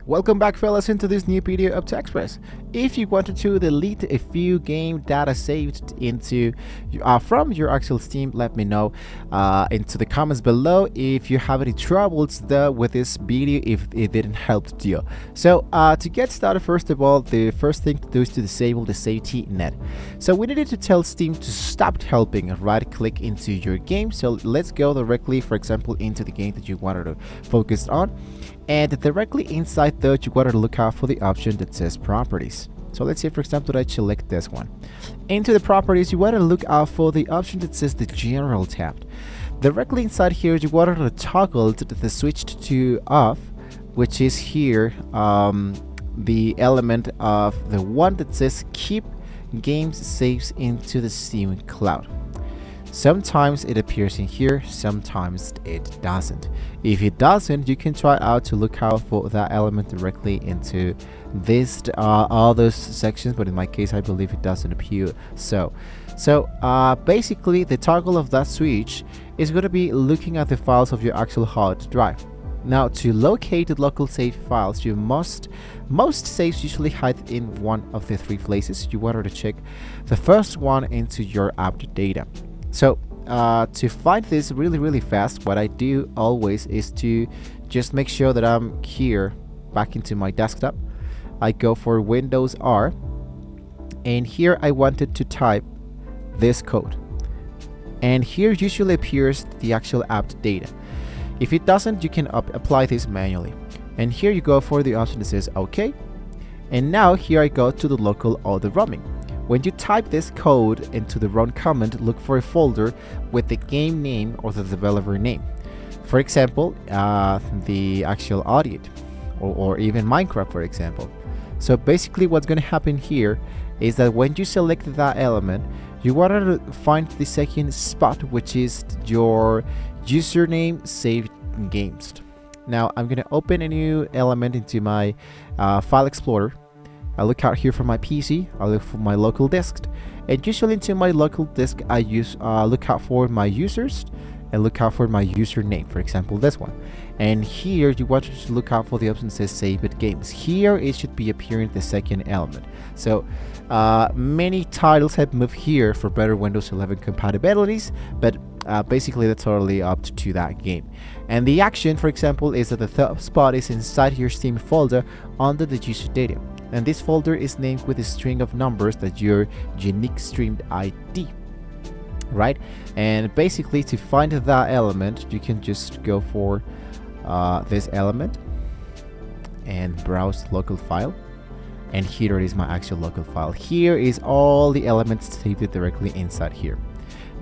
Welcome back, fellas, into this new video of TechExpress. If you wanted to delete a few game data saved into from your actual Steam, let me know into the comments below if you have any troubles with this video, if it didn't help you. So to get started, first of all, the first thing to do is to disable the safety net. So we needed to tell Steam to stop helping and right click into your game. So let's go directly, for example, into the game that you wanted to focus on. And directly inside that, you gotta look out for the option that says properties. So let's say, for example, that I select this one. Into the properties, you want to look out for the option that says the general tab. Directly inside here, you want to toggle the switch to off, which is here the element of the one that says keep games saves into the Steam cloud. Sometimes it appears in here, sometimes it doesn't. If it doesn't, you can try out to look out for that element directly into this all those sections, but in my case I believe it doesn't appear. So basically the toggle of that switch is going to be looking at the files of your actual hard drive. Now, to locate the local save files, you most saves usually hide in one of the three places. You want to check the first one into your app data. So to find this really fast, what I do always is to just make sure that I'm here back into my desktop. I go for Windows R, and here I wanted to type this code, and here usually appears the actual app data. If it doesn't, you can apply this manually, and here you go for the option that says OK, and now here I go to the local auto roaming. When you type this code into the run command, look for a folder with the game name or the developer name. For example, the actual audit, or even Minecraft, for example. So basically what's going to happen here is that when you select that element, you want to find the second spot, which is your username saved games. Now I'm going to open a new element into my file explorer. I look out here for my PC, I look for my local disk, and usually into my local disk I use look out for my users and look out for my username, for example this one. And here you want to look out for the option that says save it games. Here it should be appearing the second element. So many titles have moved here for better Windows 11 compatibilities, but basically that's totally up to that game. And the action, for example, is that the third spot is inside your Steam folder under the user data, and this folder is named with a string of numbers that your unique streamed ID, right? And basically to find that element, you can just go for this element and browse local file, and here it is, my actual local file. Here is all the elements saved directly inside here.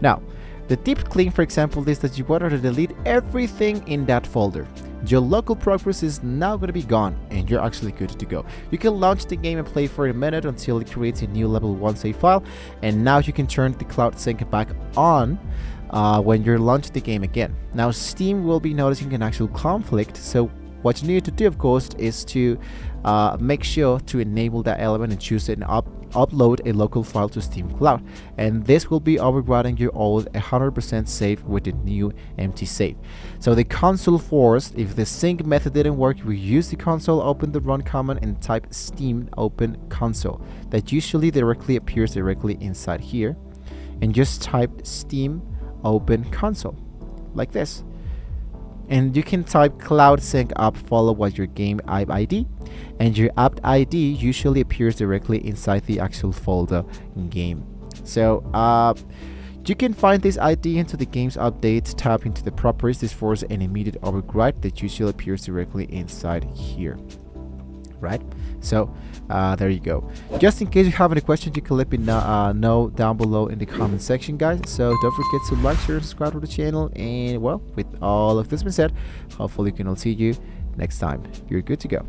Now the deep clean, for example, is that you want to delete everything in that folder. Your local progress is now going to be gone, and you're actually good to go. You can launch the game and play for a minute until it creates a new level 1 save file, and now you can turn the cloud sync back on when you're launching the game again. Now Steam will be noticing an actual conflict, so what you need to do, of course, is to make sure to enable that element and choose and upload a local file to Steam Cloud, and this will be overriding your old 100% save with the new empty save. So the console force, if the sync method didn't work, we use the console, open the run command and type Steam open console. That usually directly appears directly inside here, and just type Steam open console like this. And you can type cloud sync up followed by your game app ID, and your app ID usually appears directly inside the actual folder game. So you can find this ID into the game's update, tap into the properties. This forces an immediate override that usually appears directly inside here, right? So there you go. Just in case you have any questions, you can let me know down below in the comment section, guys. So don't forget to like, share, and subscribe to the channel. And well, with all of this being said, hopefully we can all see you next time. You're good to go.